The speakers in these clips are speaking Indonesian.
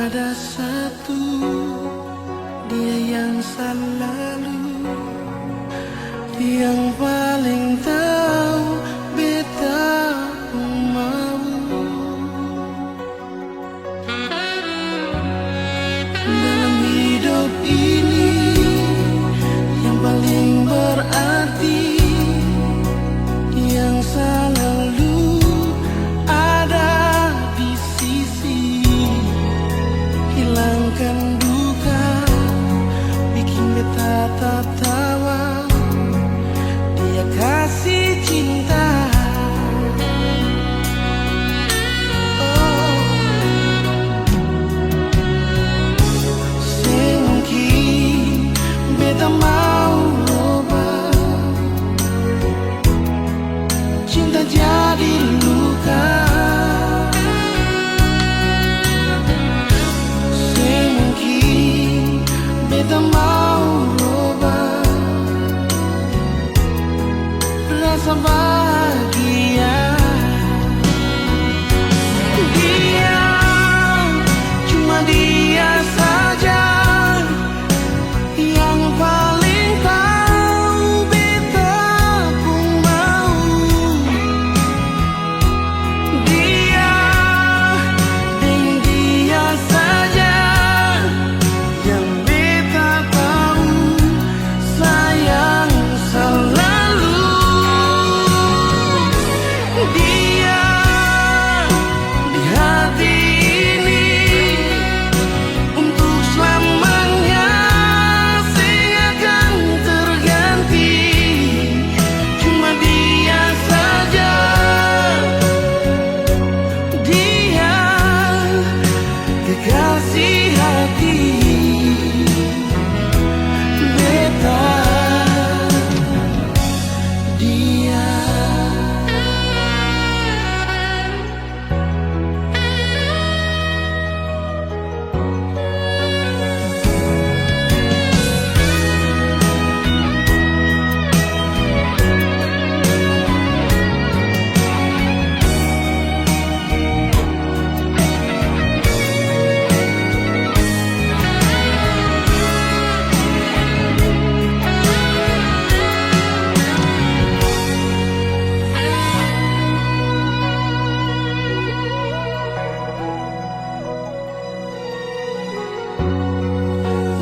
Ada satu, dia yang selalu, yang paling tahu beta mau. Dalam hidup ini yang paling berarti, yang selalu ada di sisi, hilangkan duka, bikin beta tertawa. Dia kasih cinta. Oh, semungkin beta mau ubah, cinta jadi luka. Beta mau ubah rasa bahagia. Dia, cuma dia saja yang paling tahu beta pun mau. Dia, dan dia saja yang kasih hati beta, dia.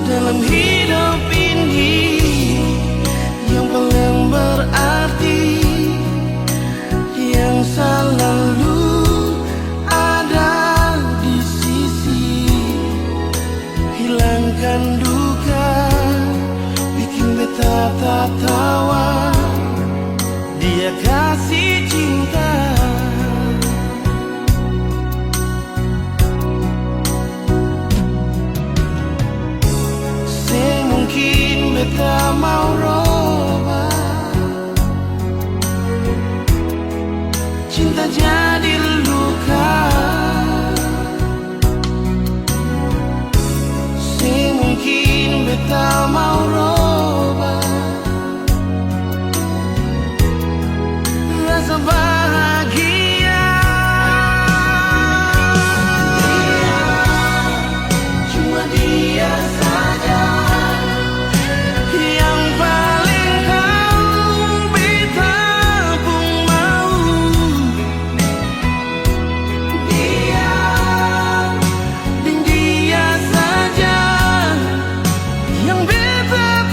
Dalam hidup ini yang paling berarti, yang selalu ada di sisi, hilangkan duka, bikin beta tertawa. Dia kasih cinta. Beta mau robah, cinta jadi luka. Semungkin beta mau robah rasa bahagia. Dia, cuma dia saja yang paling tahu beta pun mau. Dia, dan dia saja yang beta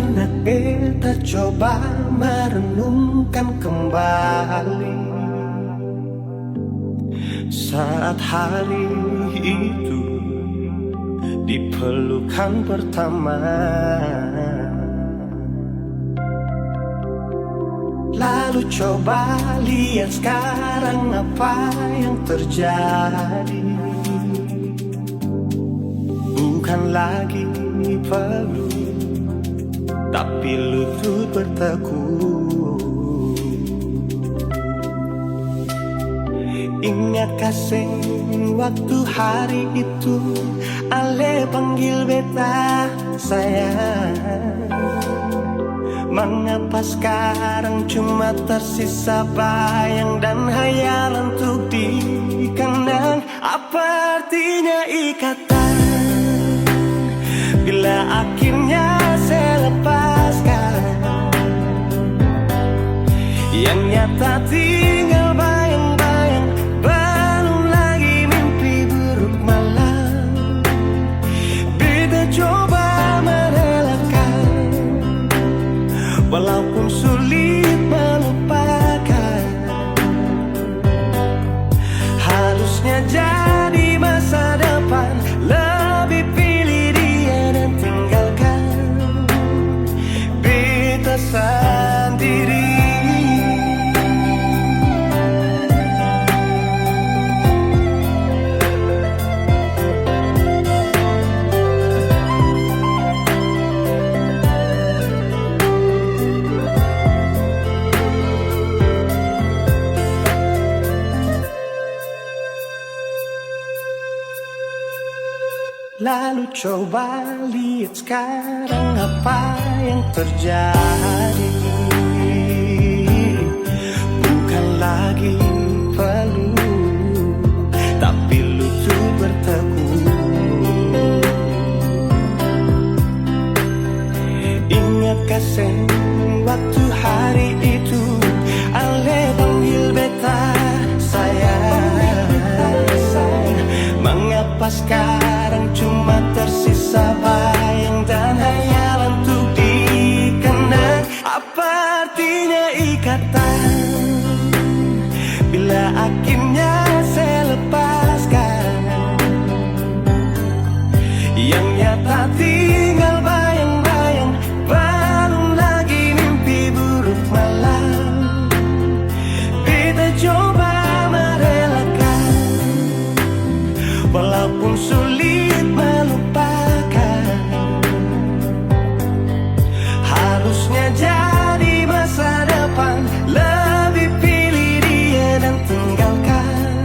Pernah kita coba merenungkan kembali saat hari itu di pelukan pertama. Lalu coba lihat sekarang apa yang terjadi. Bukan lagi peluk, tapi lutut bertekuk. Ingat kasih waktu hari itu Ale panggil beta sayang. Mengapa sekarang cuma tersisa bayang dan hayalan untuk dikenang? Apa artinya ikatan bila akhirnya saya lepaskan? Yang nyata tinggal bayang-bayang, belum lagi mimpi buruk malam. Beta coba merelakan, walaupun sulit melupakan. Harusnya jadi masa depan, lebih pilih dia dan tinggalkan beta sendiri. Lalu coba lihat sekarang apa yang terjadi. Bukan lagi peluk, tapi lutut bertekuk. Ingat kasih waktu hari itu Ale panggil beta sayang. Mengapa sekarang cuma tersisa bayang dan hayalan untuk dikenang? Apa artinya ikatan bila akhirnya saya lepaskan? Yang nyata tinggal bayang-bayang, belum lagi mimpi buruk malam. Beta coba merelakan, walaupun sulit melupakan. Harusnya jadi masa depan, lebih pilih dia dan tinggalkan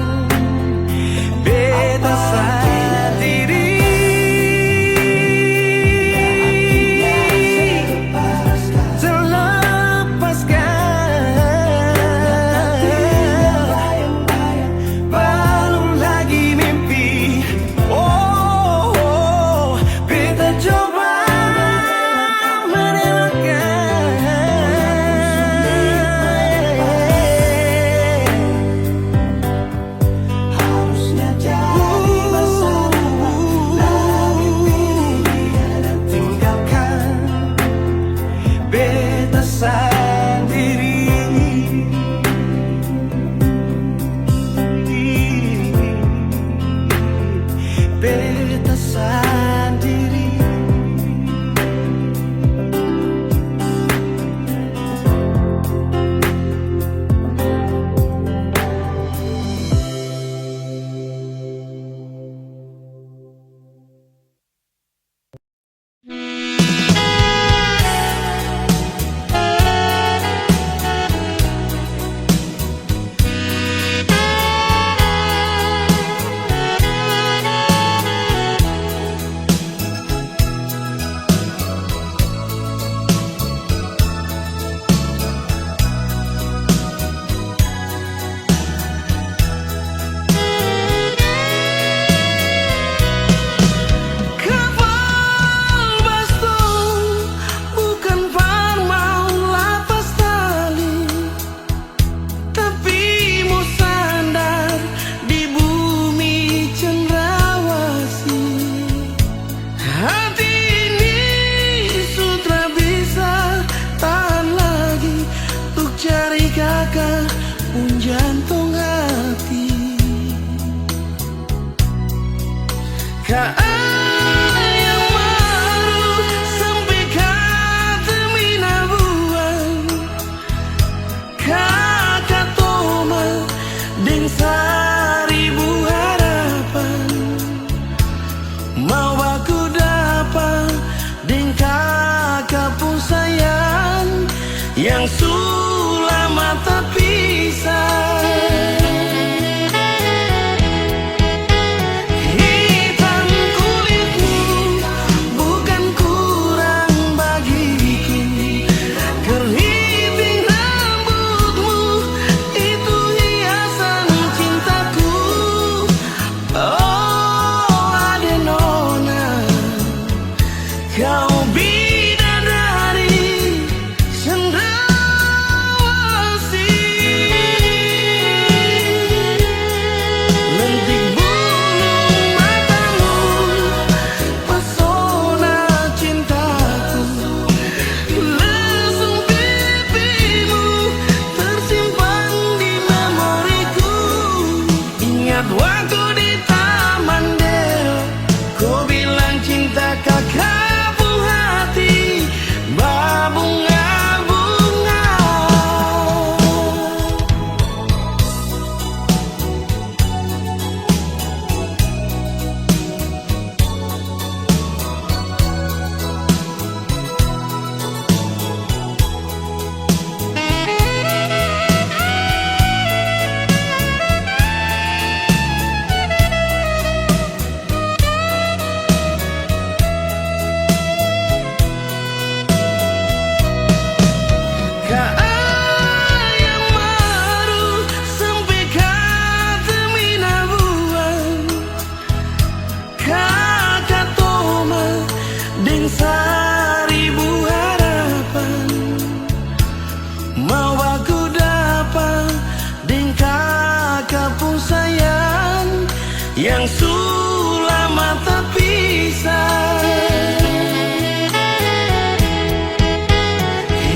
yang sulama tak pisah.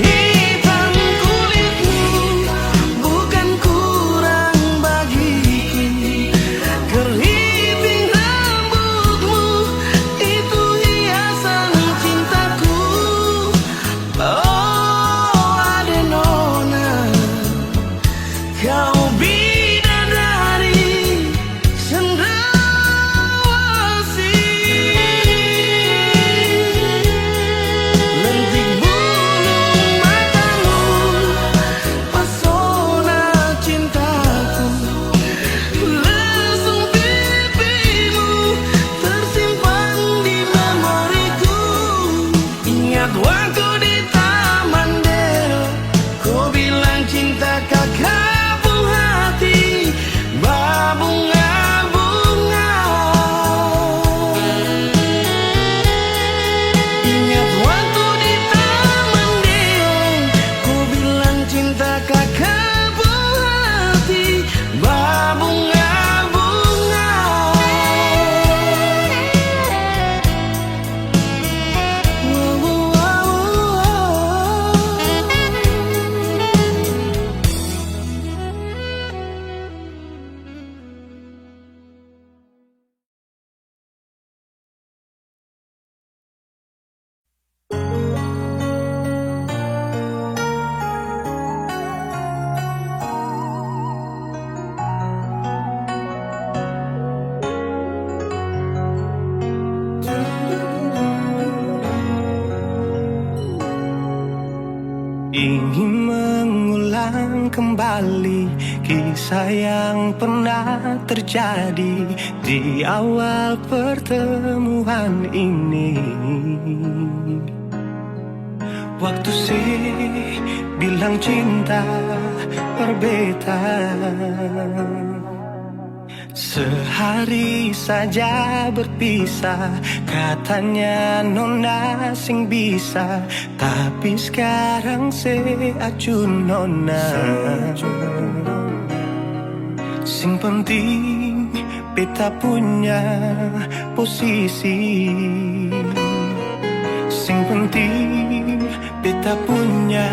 Hitam kulitmu bukan kurang bagiku, keriting rambutmu itu hiasan cintaku. Oh Adenona, kau bidadari cendrawasih. Lentik bulu matamu, pesona cintaku. Lesung pipimu tersimpan di memoriku. Ingat waktu di Taman Deo, kau bilang cinta kakak hati berbunga-bunga. Ingat waktu di Taman Deo, ku bilang cinta kakak hati berbunga-bunga. Ingin mengulang kembali kisah yang pernah terjadi di awal pertemuan ini. Waktu sih bilang cinta berbeda, sehari saja berpisah, katanya nona sing bisa, tapi sekarang se acun nona. Sing penting beta punya posisi, sing penting beta punya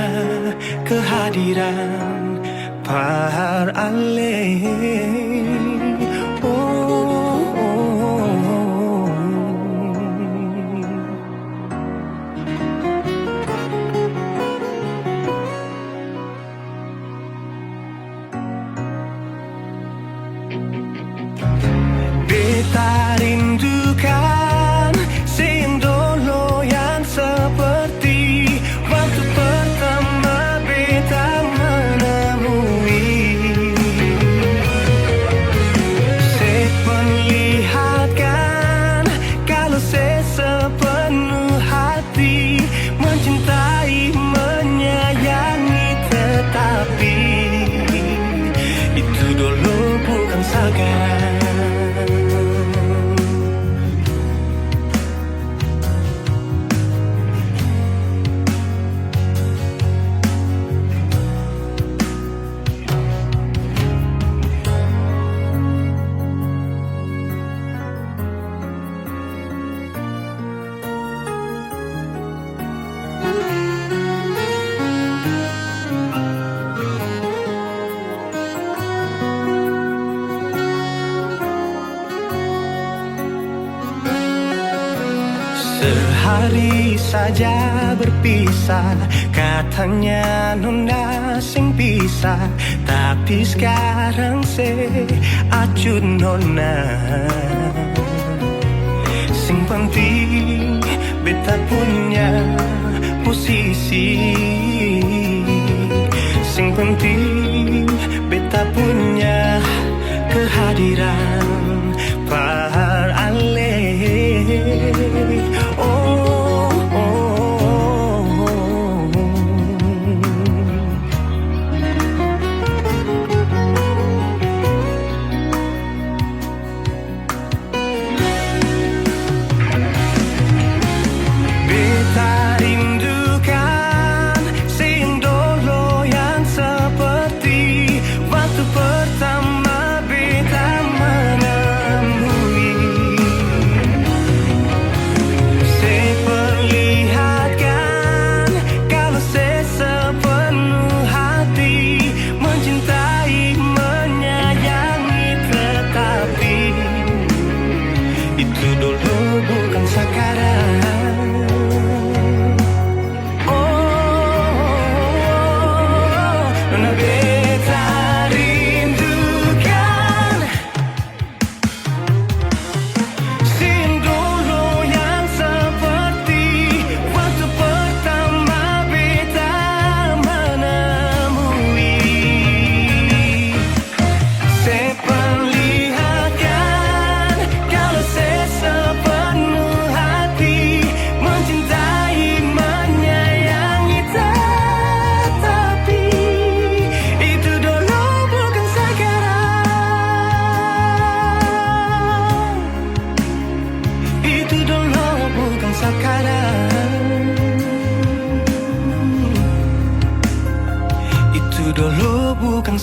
kehadiran par ale. Beta rindukan sing dulu yang seperti waktu pertama beta menemui. Seperlihatkan kalau saya sepenuh hati mencintai, menyayangi, tetapi itu dulu bukan sekarang. Sehari saja berpisah, katanya nona sing bisa, tapi sekarang se acun nona. Sing penting beta punya posisi, sing penting beta punya kehadiran par ale. Pertama beta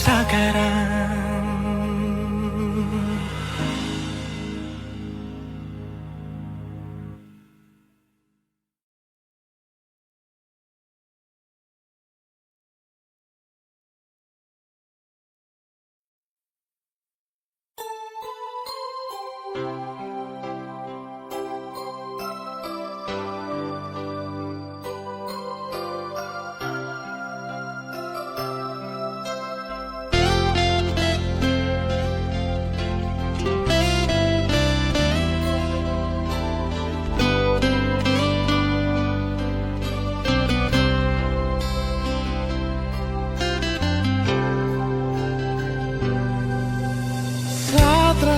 sekarang.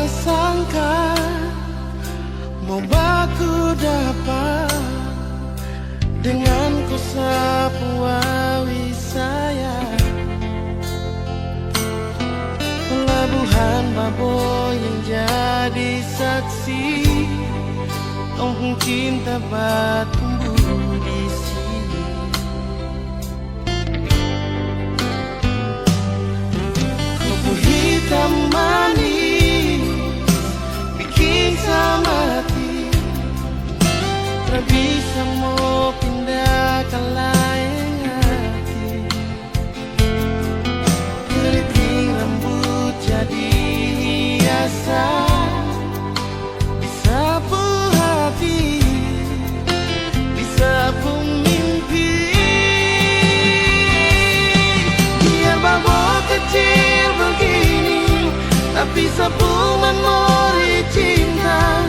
Sangka mau baku dapat dengan ku sapu awi saya pelabuhan Babo yang jadi saksi kampung cinta tumbuh di sini. Kupu hitam manis sama hati tak bisa mau pindah ke lain hati. Keriting rambut jadi hiasan disapu hati, disapu mimpi. Biar Babo kecil begini tapi sapu memori cinta.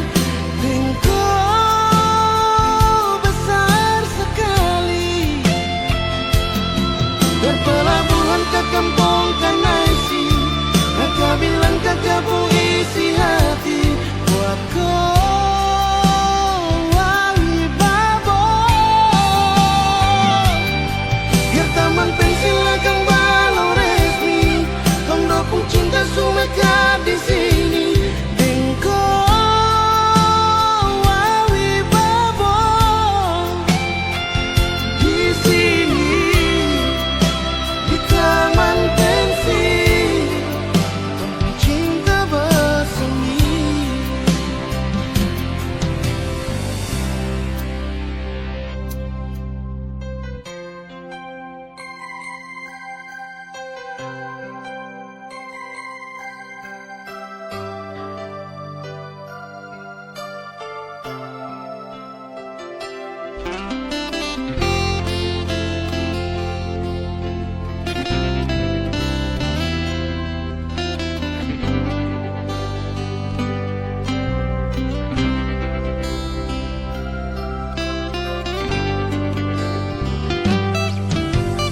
Engkau besar sekali berpelabuhan ke kampung Kanaisi. Kakak bilang kakak pun isi hati buat kau wali Babo. Biar taman pensil akan balau resmi tondo pun cinta sumeka di sini.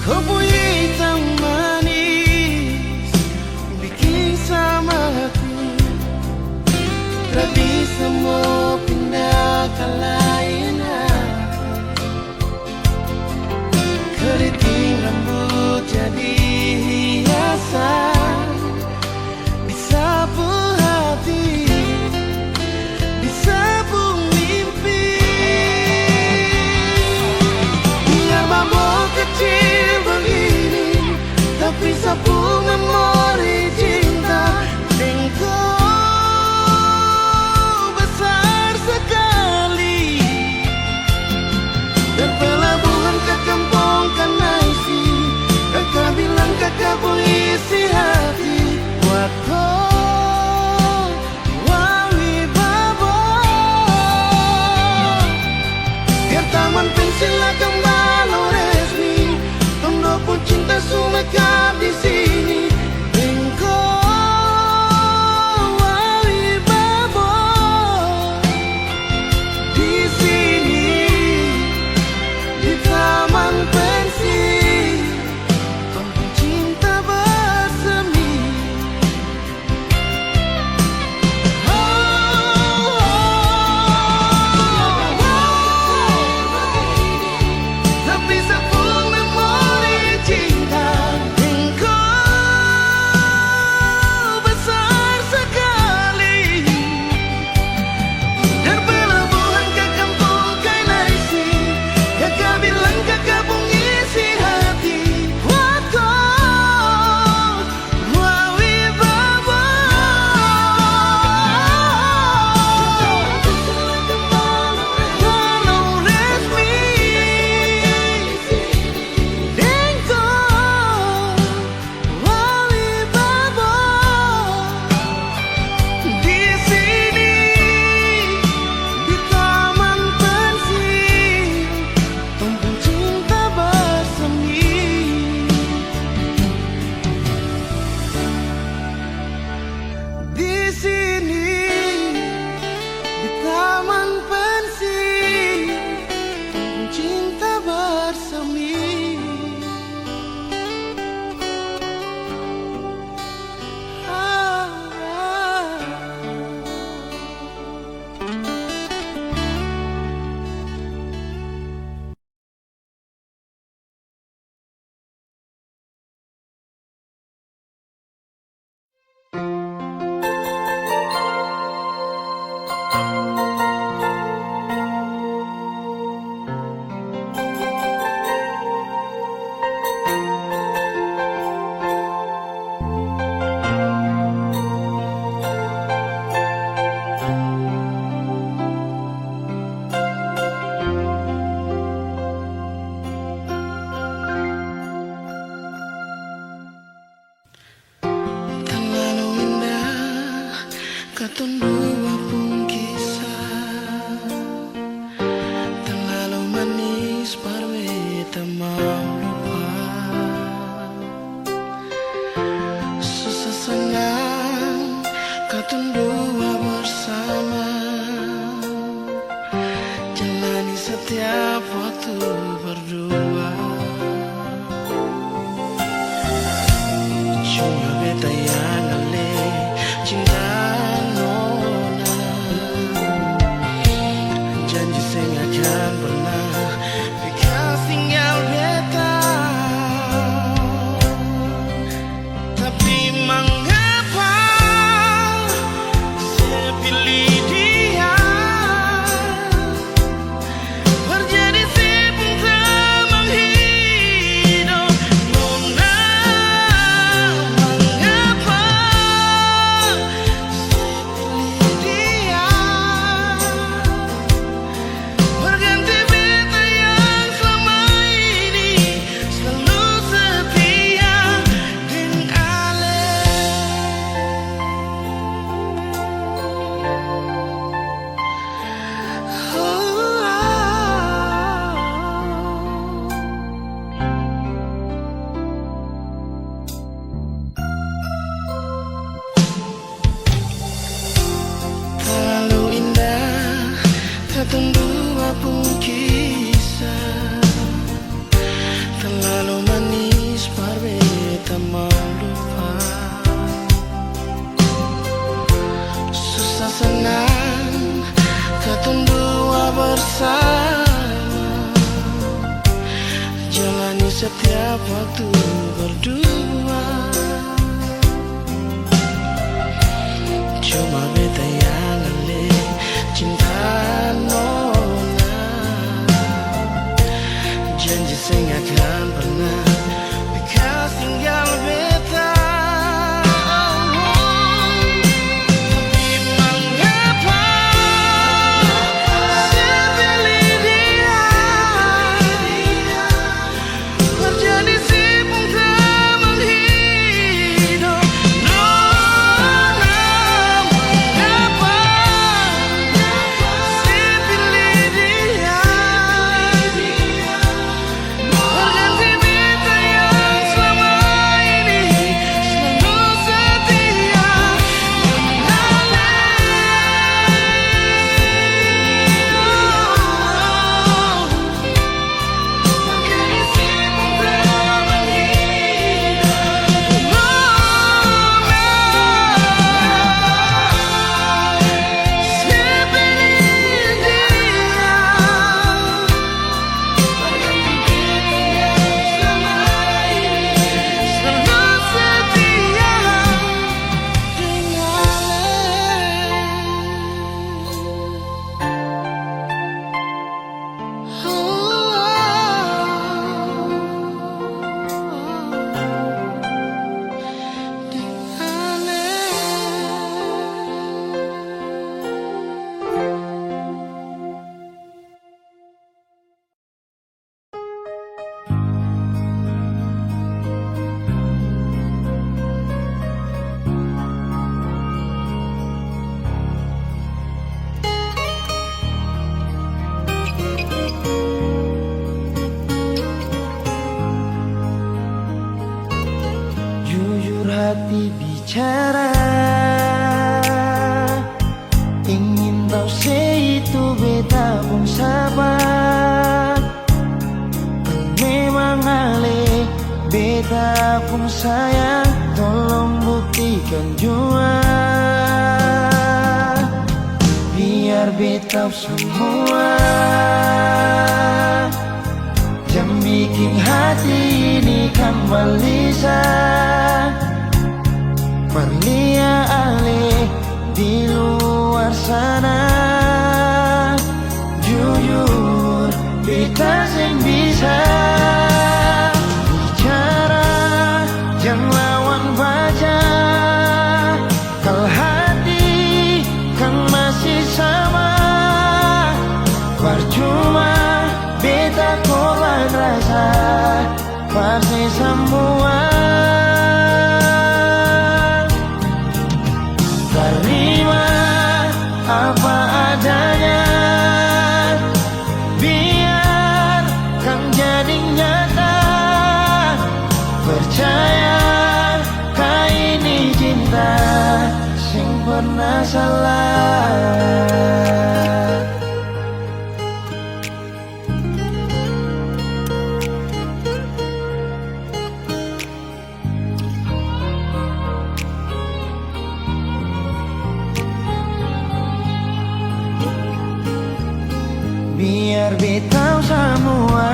Kupu hitam manis bikin sama hati tak bisa mau pindah ke lain hati. Keriting rambut jadi hiasan disapu hati, disapu mimpi. Biar Babo kecil begini tapi sapu memori cinta. Engkau besar sekali berpelabuhan ke kampung Kanaisi. Kakak bilang kakak pun isi hati buat kau wali Babo. Biar taman pensil akan balau resmi tondo pun cinta sumeka di sini. Katong dua pun kisah terlalu manis parwe tak mau lupa. Susah senang katong dua bersama, jalani setiap waktu berdua. Cuma beta yang ale cinta nona, janji saya akan pernah bekas tinggal beta. Tapi mengapa saya pilih dia, terjadi sibuk tak menghidup nona. Mengapa saya pilih dia, berganti beta yang selama ini selalu setia dengan Ale. Terlalu indah katong dua pun kisah, terlalu manis parwe tak mau lupa. Susah senang katong dua bersama, jalani setiap waktu berdua. Cuma beta yang ale cinta nona, janji saya akan pernah bekas tinggal beta. Tapi mengapa saya pilih dia, terjadi sibuk tak menghidup nona. Mengapa saya pilih dia, berganti beta yang selama ini selalu setia dengan terjadi sibuk tak menghidup nona. Saya pilih dia, berganti beta yang selama ini selalu setia jujur hati bicara, ingin tahu itu beta pun sabar. Memang ale beta pun sayang, tolong buktikan jua, biar beta semua yang bikin hati ini kembali Perlia ale di luar sana, jujur beta sing bisa bicara, jangan lawan baca. Kalau hati kan masih sama, percuma beta korban rasa pasti semua. Terima pernah salah. Biar betau semua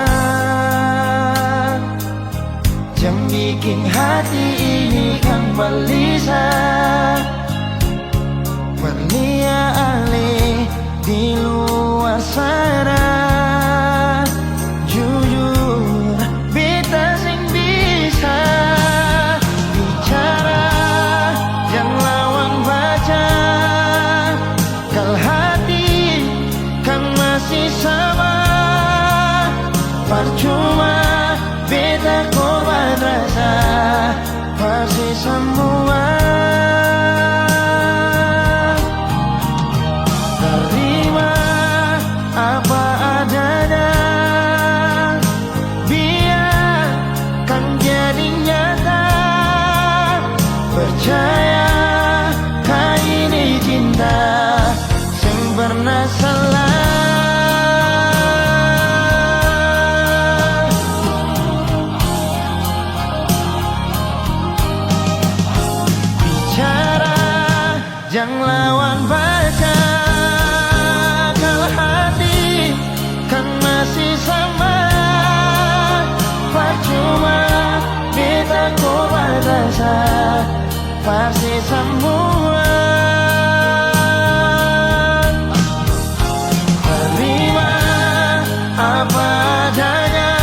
jam bikin hati ini kan gelisah. Berlia alih di luar sana, jujur beta sing bisa bicara dan lawan baca. Kal hati kan masih sama, percuma beta korban rasa pasti semua. Terima apa adanya, biar kan jadi nyata. Percaya kau ini cinta yang pernah salah. Jangan lawan baca, kalau hati kan masih sama, percuma beta korban rasa pasti semua. Terima apa adanya,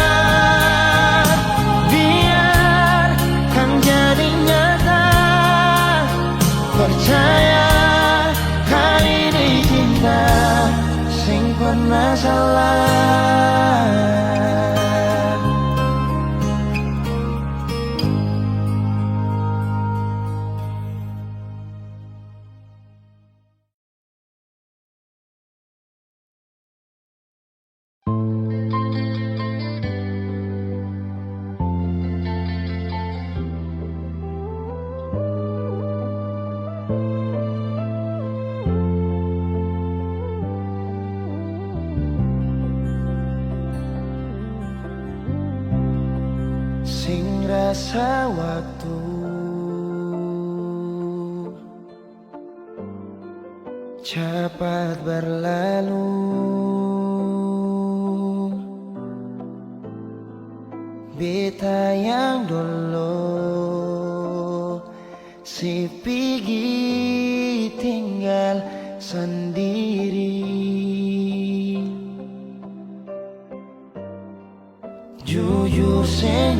biar kan jadi nyata. Percaya sing pernah salah. Sing rasa waktu cepat berlalu, beta yang dulu si pergi tinggal sendiri. Jujur sing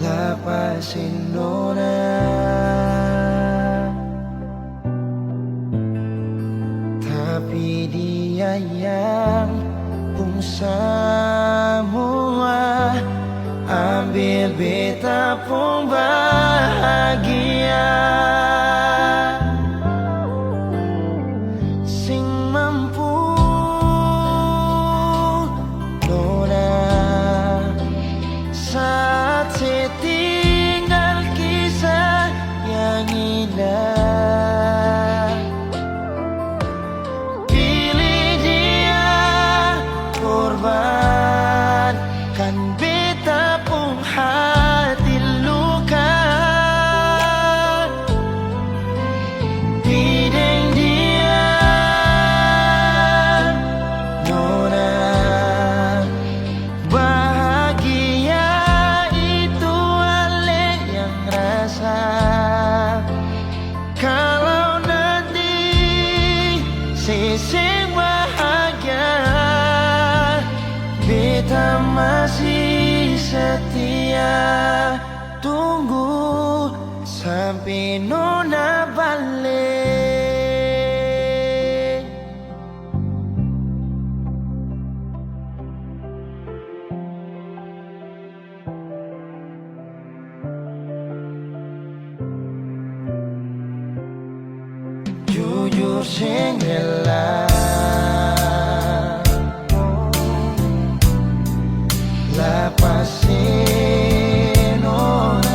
lapasin nona, tapi dia yang pun semua ambil beta pun bahagia. Sing bahagia, beta masih setia tunggu sampai nona balik. Jujur sing rela lapasin nona,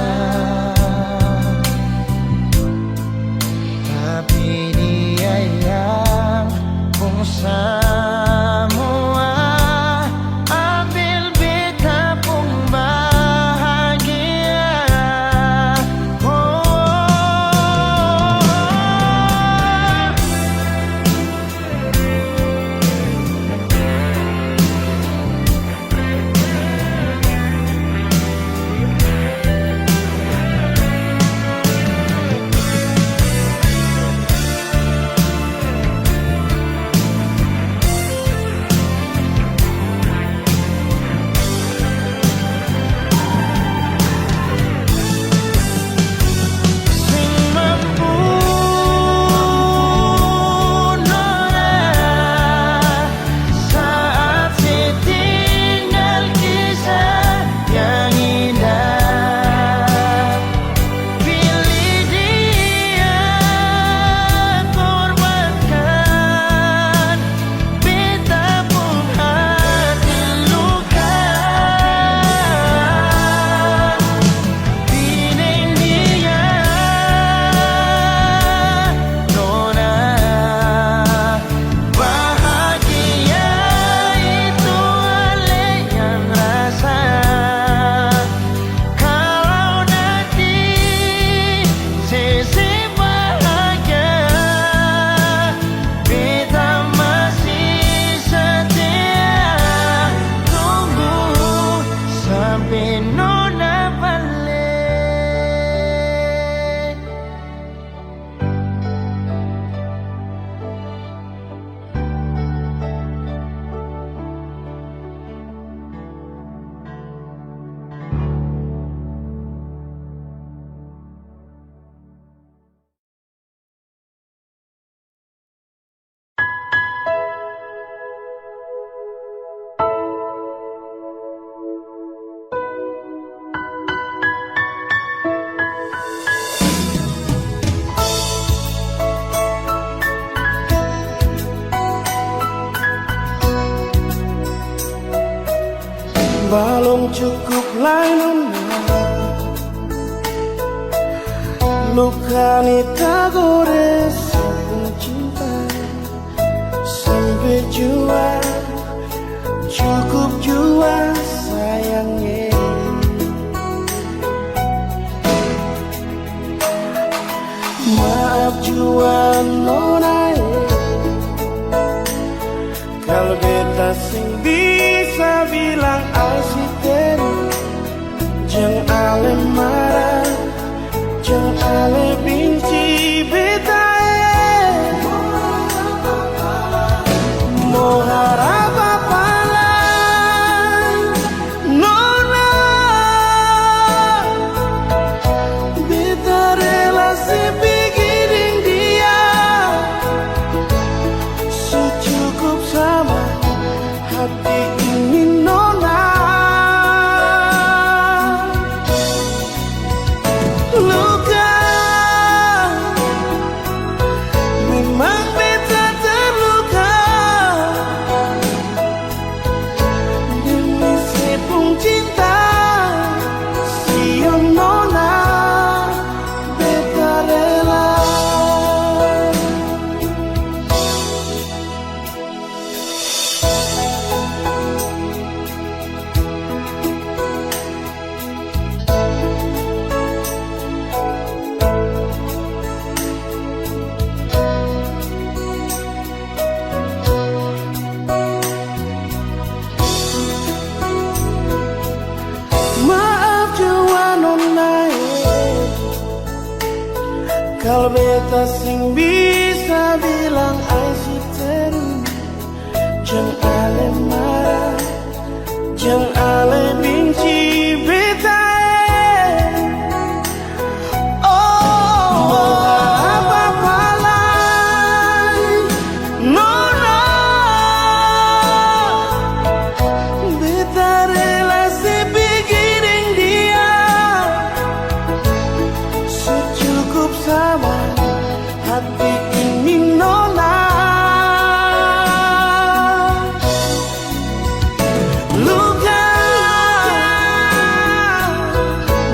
Balong cukup lain luka ni tagores cinta sampai jua cukup jua sayangnya. Maaf jua nona kalau beta sing bisa bilang asisten jangan ale marah jangan ale benci beta mau harap apa lah nona beta relasi bikin dia secukup sama hati ini nona. Luka memang beta terluka demi sepung cinta siang nona beta rela. Maaf jua nona kalau beta sing bisa bilang asisten jangan ale marah jangan ale benci beta apa-apa lah nona beta relasi bikin dia secukup sama hati ini nona. Luka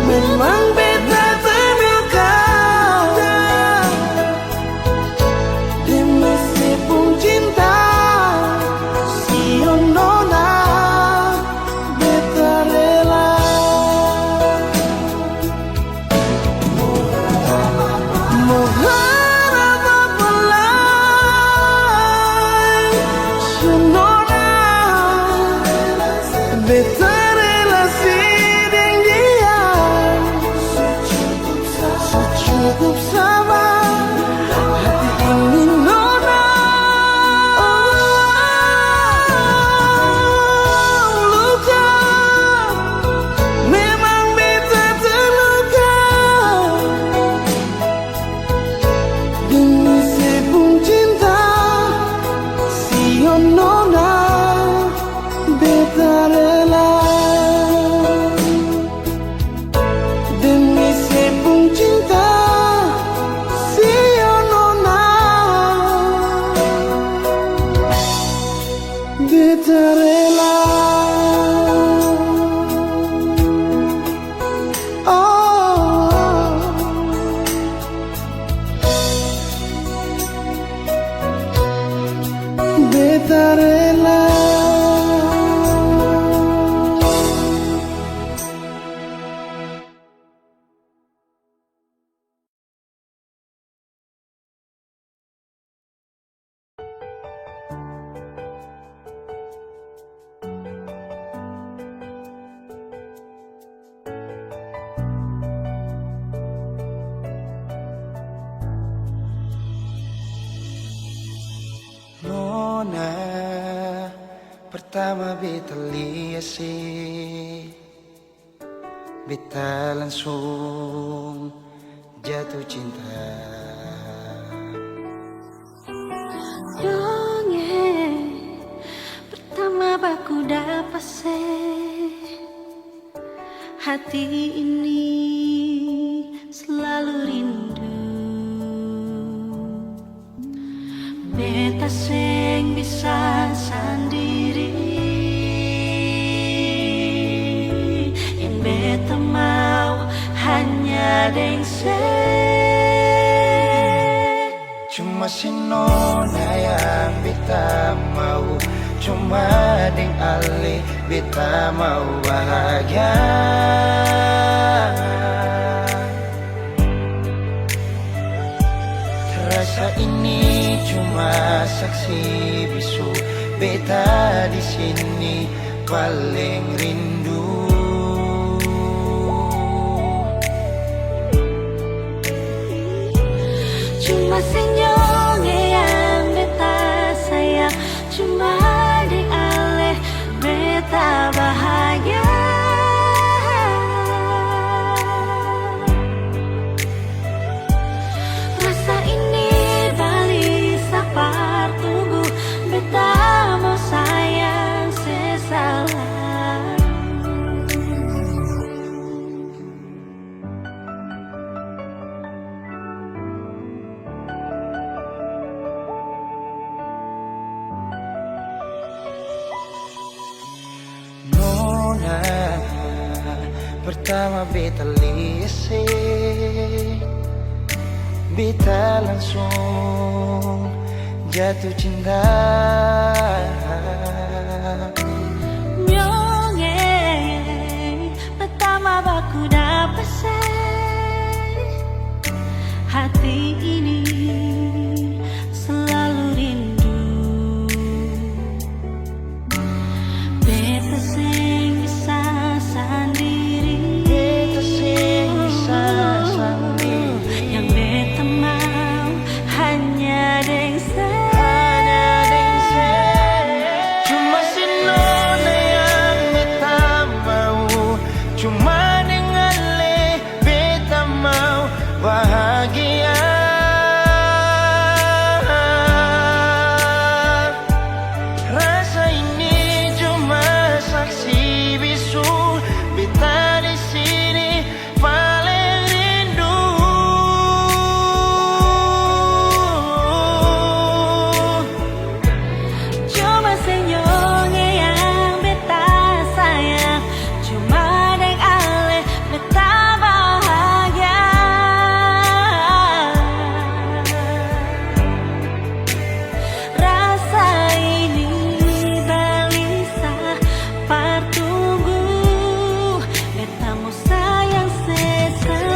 memang beta terluka demi sepung cinta siang nona beta rela. Mau harap apa lagi nona beta relasi dengan dia secukup sama hati ini nona. Luka memang beta terluka demi sepung cinta siang nona beta rela demi sepung cinta siang nona beta rela. Beta rela. Nona pertama beta lihat sih beta langsung jatuh cinta. Dongeng pertama baku dapat hati ini selalu rindu. Beta sing bisa sendiri deng se. Cuma si nona yang beta mau, cuma deng ale beta mau bahagia. Rasa ini cuma saksi bisu, beta di sini paling rindu. Cuma senyum yang beta sayang, cuma di ale beta bahagia. Rasa ini balik sapar tunggu, beta mau sayang sesalah. Nona, pertama beta lese, beta langsung jatuh cinta. Nyonge pertama baku dapat hati ini selalu rindu. Beta sing bisa sendiri, Beta sing bisa sendiri, yang beta mau hanya deng se. cuma si nona yang beta mau, cuma dengan le beta mau bahagia. Rasa ini cuma saksi bisu, beta di sini paling rindu. Cuma senyum yang beta sayang, cuma deng ale beta bahagia. Rasa ini balisa partunggu, beta mau sayang seselalu.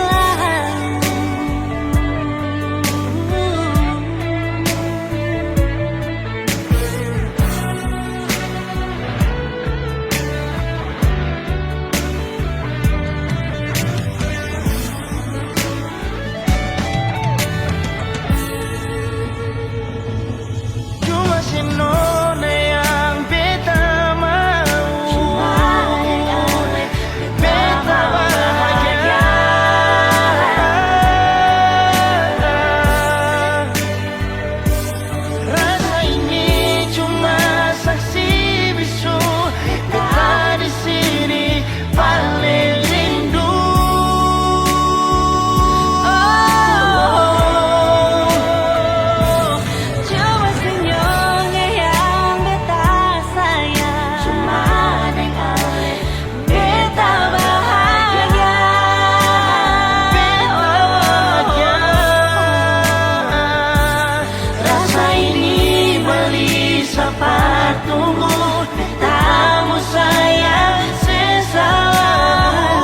Cuma si nona yang beta mau, Cuma deng ale beta bahagia. Rasa ini cuma saksi bisu, beta di sini paling rindu. Cuma senyum yang beta sayang, cuma deng ale beta bahagia. Rasa ini beli sapar tunggu, beta mau sayang sesalamu.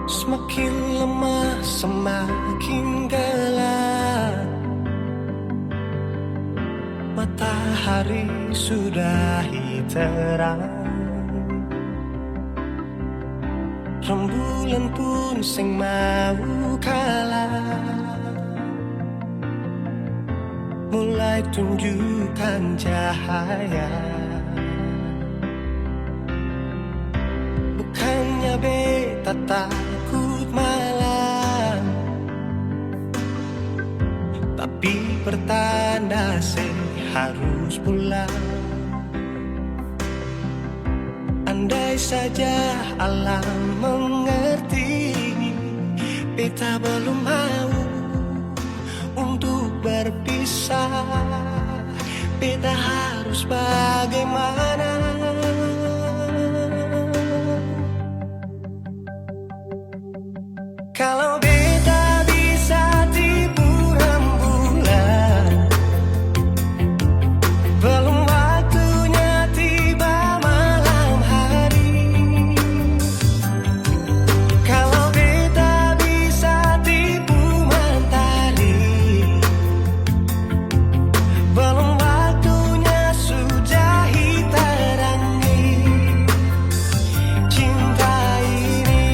Semakin lemah semakin gelap, matahari sudah terang, rembulan pun sing mau kalah, mulai tunjukkan cahaya. Bukannya beta takut malam, tapi pertanda harus pulang. Andai saja alam mengerti, beta belum mau untuk berpisah. Beta harus bagaimana? Kalau beta bisa tipu rembulan, belum waktunya tiba malam hari. Kalau beta bisa tipu mentari, belum waktunya sudah terangi cinta ini.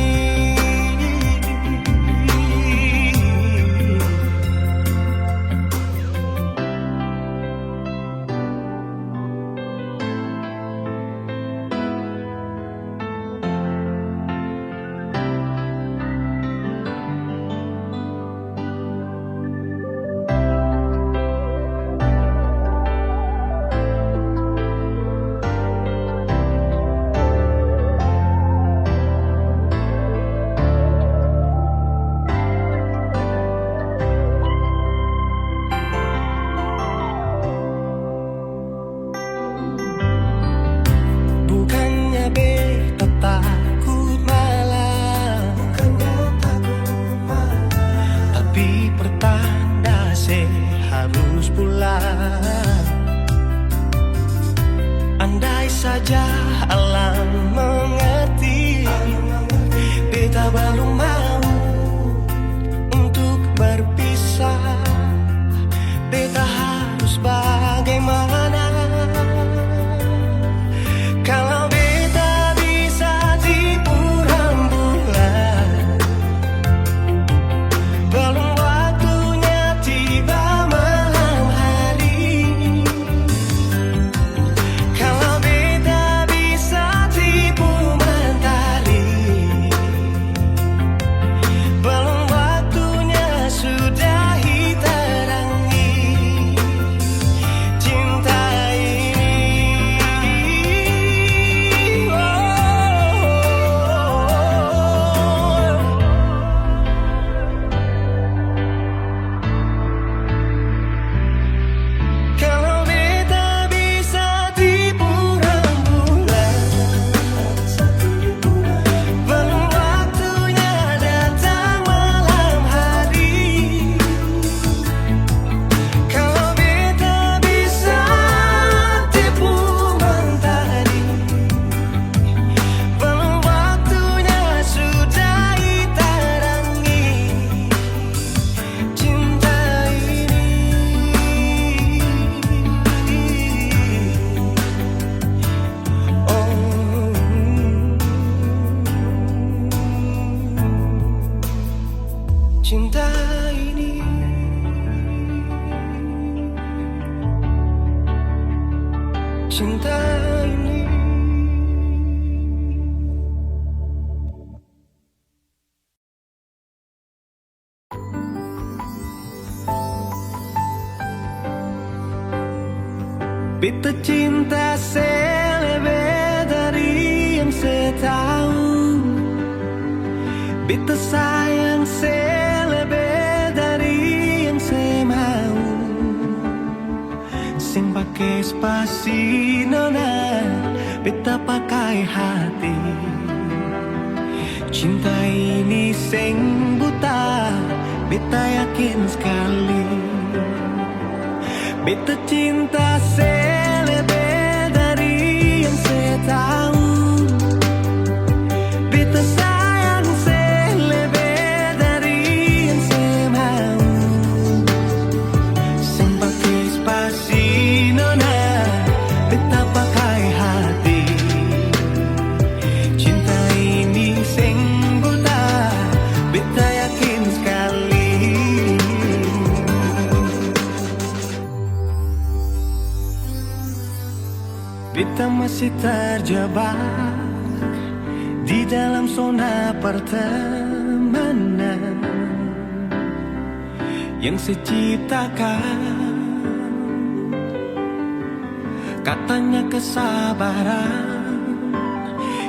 Bukannya beta takut malam, tapi pertanda saya harus pulang. Andai saja alam mengerti, beta belum mau untuk berpisah. Beta harus bagaimana? Kalau beta bisa tipu rembulan, belum waktunya tiba malam hari. Kalau beta bisa tipu mentari, belum waktunya sudah terangi cinta ini. Kalau beta bisa tipu rembulan, belum waktunya datang malam hari. Kalau beta bisa tipu mentari, belum waktunya sudah terangi cinta ini. Cinta ini, cinta ini. Beta cinta selebih dari yang saya tahu. Beta sayang selebih dari yang saya mau. Sing pakai spasi nona, beta pakai hati. Cinta ini sing buta, beta yakin sekali. Beta cinta selebih dari yang saya tahu. Beta sayang selebih dari yang saya mau. Sing pakai spasi nona, beta pakai hati. Cinta ini sing buta, beta yakin sekali. Beta masih terjebak di dalam zona pertemanan yang saya ciptakan. Katanya kesabaran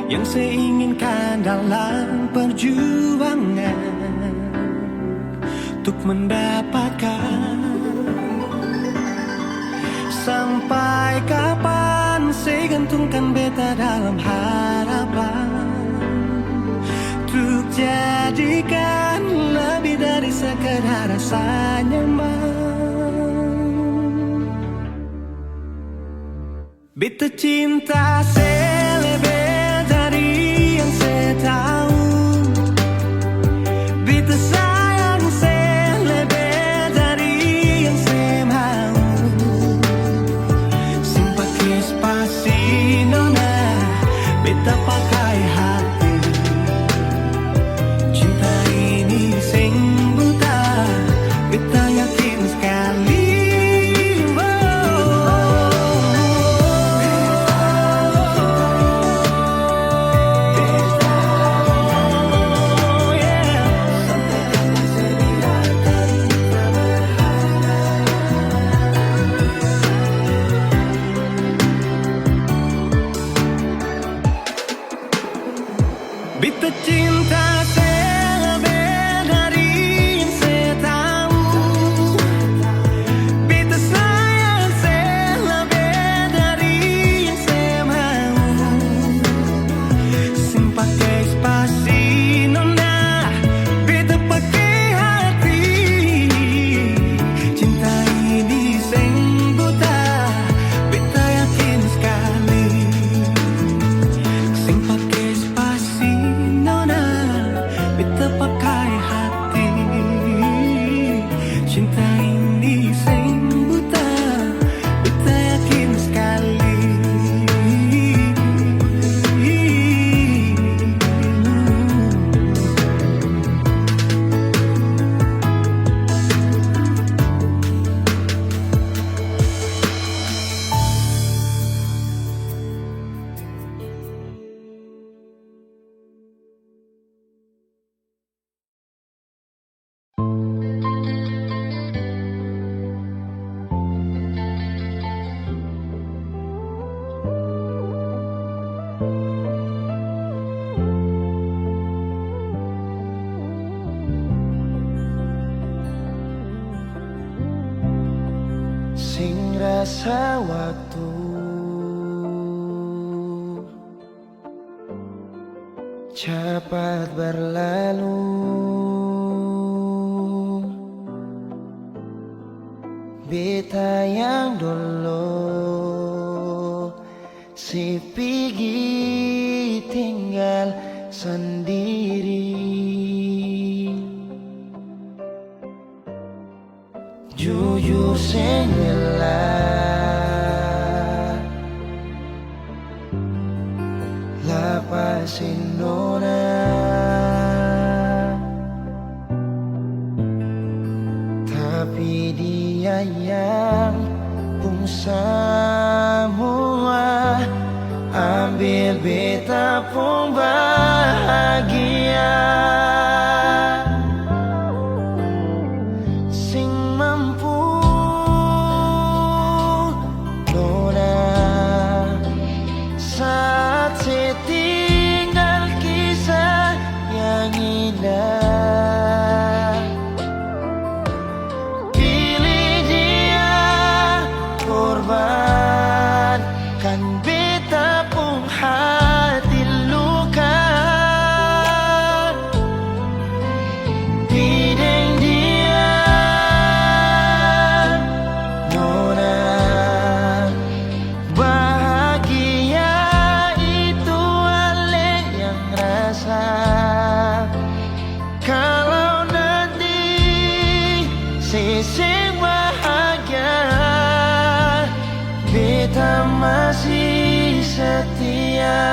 yang saya inginkan dalam perjuangan untuk mendapatkan. Sampai kapan saya gantungkan beta dalam harapan untuk jadikan lebih dari sekedar rasa nyaman. Beta cinta saya lebih dari yang saya tahu. Beta sayang saya lebih dari yang saya mau. Simpati spasi nona, beta pakai hati. Cinta ini sing buta, beta yakin sekali. Beta cinta saya lebih dari yang saya tahu. Beta sayang saya lebih dari yang saya mau. Simpati spasi nona, beta pakai hati. Cinta ini sing buta, beta yakin sekali. Simpati spasi nona, beta pakai hati. Cinta ini sing buta, beta yakin sekali. Sing rasa waktu cepat berlalu, beta yang dulu si pergi tinggal sendiri. Jujur senggelah lapasin nona, tapi dia yang pun semua ambil beta pun bahagia. Sing mampu nona saat saya tinggal kisah yang indah. Pilih dia korban kan beta pun hati luka. Bideng dia nona, bahagia itu ale yang rasa. Kalau nanti seseng bahagia, beta masih setia.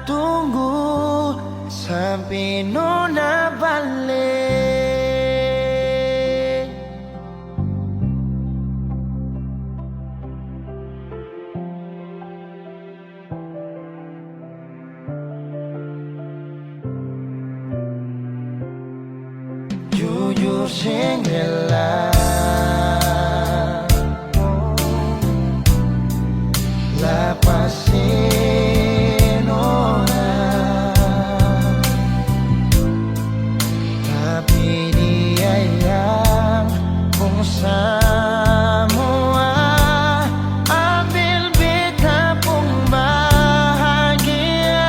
Tunggu sampai nona balik. Jujur senggelah lepasin orang, tapi dia yang semua ambil beta pun bahagia.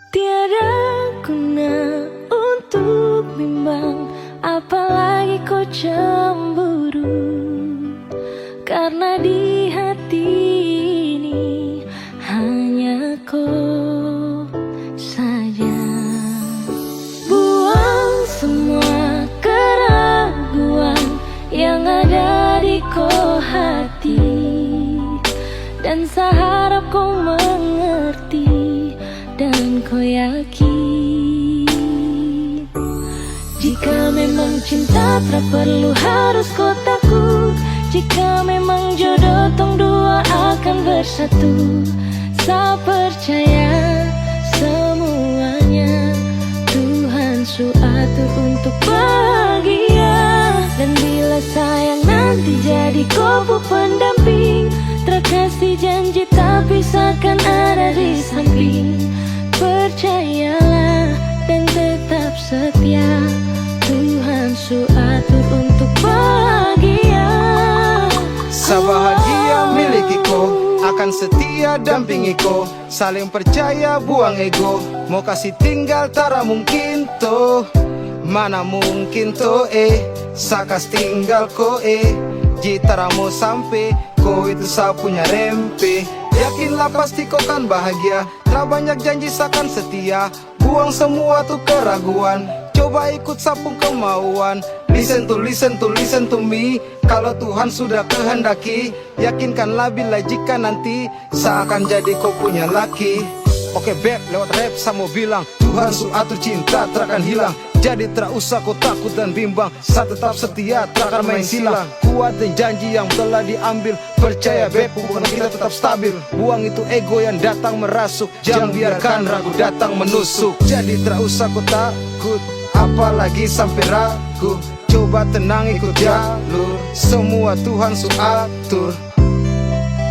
Tiada guna untuk bimbang, apalagi kau cemburu, karena di hati ini hanya kau saja. Buang semua keraguan yang ada di kau hati, dan saya harap kau mengerti dan kau yakin. Jika memang cinta tak perlu harus kau takut, jika memang jodoh tong dua akan bersatu. Saya percaya semuanya Tuhan su atur untuk bahagia. Dan bila sayang nanti jadi kau pendamping, terkasih janji tapi seakan ada di samping. Percayalah dan tetap setia, Tuhan su atur untuk bahagia. Sebahagia miliki ko, akan setia dampingi ko, saling percaya buang ego. Mau kasih tinggal tara mungkin to, mana mungkin to sakas tinggal ko jitara mau sampai ko itu saya punya rempe. Yakinlah pasti kau kan bahagia, tak banyak janji sakan setia. Buang semua tuh keraguan, coba ikut sapung kemauan. Listen to me. Kalau Tuhan sudah kehendaki, yakinkanlah bila jika nanti seakan jadi kau punya laki. Oke beb, lewat rap saya mau bilang, Tuhan su atur cinta terakan hilang. Jadi tak usah kau takut dan bimbang, saya tetap setia terakan main silang. Kuat dan janji yang telah diambil, percaya beb hubungan kita tetap stabil. Buang itu ego yang datang merasuk, jangan biarkan ragu datang menusuk. Jadi tak usah kau takut, apalagi sampai ragu. Coba tenang ikut jalur, semua Tuhan su atur.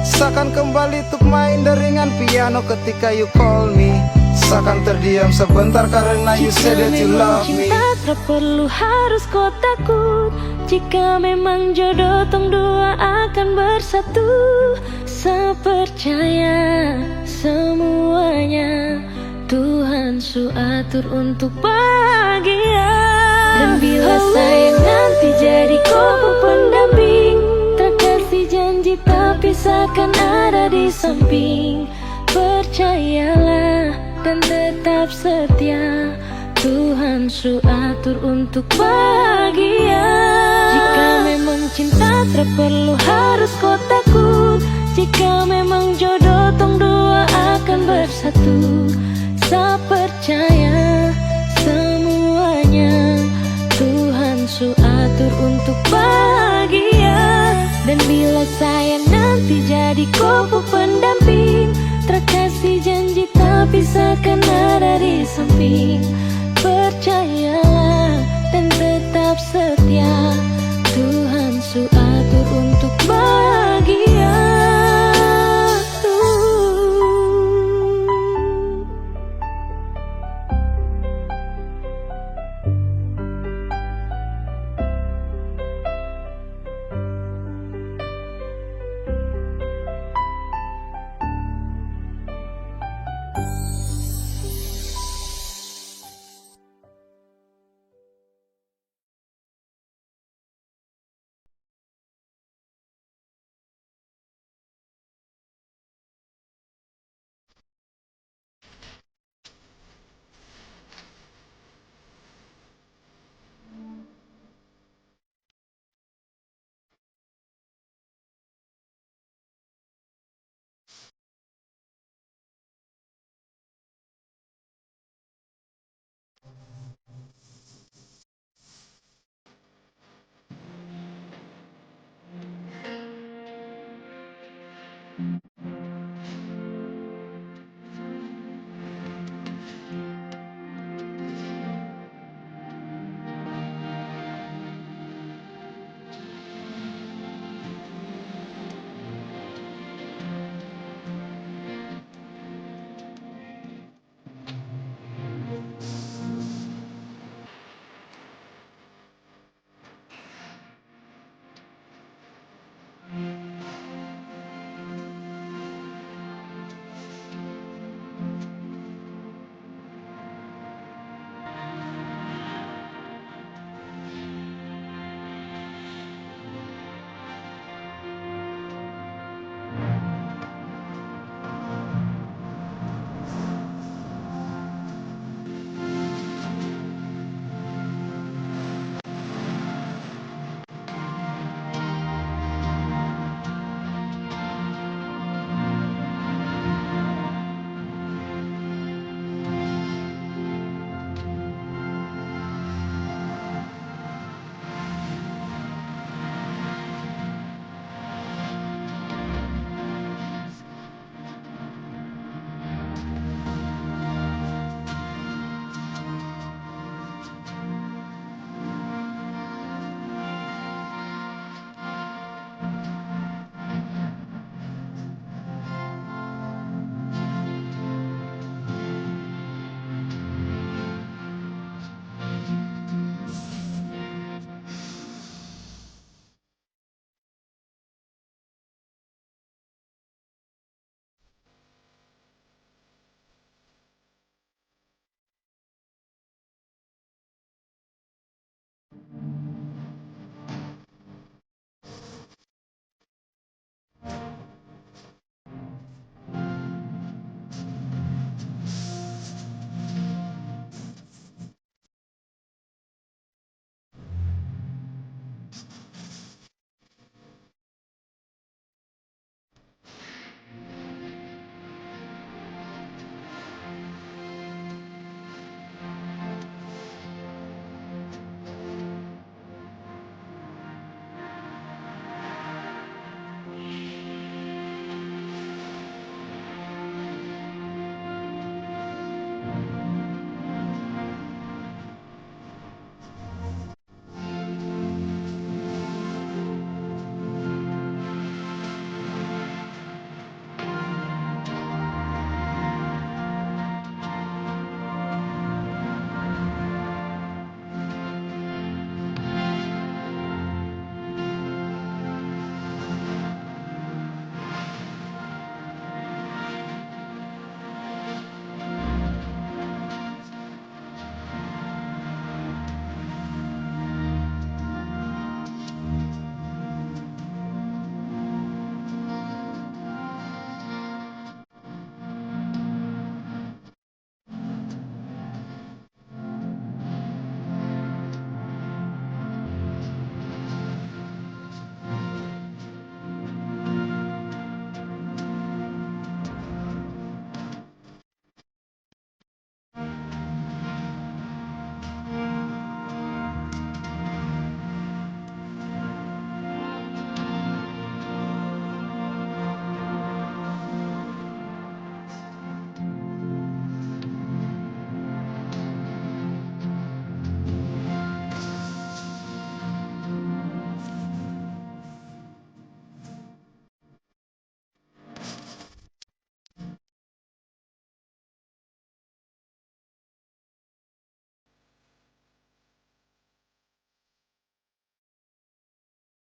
Seakan kembali untuk main deringan piano ketika you call me. Seakan terdiam sebentar karena you said that you love me. Cinta tak perlu harus kau takut, jika memang jodoh tong dua akan bersatu. Saya percaya semuanya Tuhan Tuhan su atur untuk bahagia. Dan bila sayang nanti jadi kau pendamping, terkasih janji tapi seakan ada di samping. Percayalah dan tetap setia, Tuhan su atur untuk bahagia. Jika memang cinta tak perlu harus kau takut, jika memang jodoh tong dua akan bersatu. Saya percaya semuanya Tuhan su atur untuk bahagia. Dan bila saya nanti jadi kau pendamping, terkasih janji tapi seakan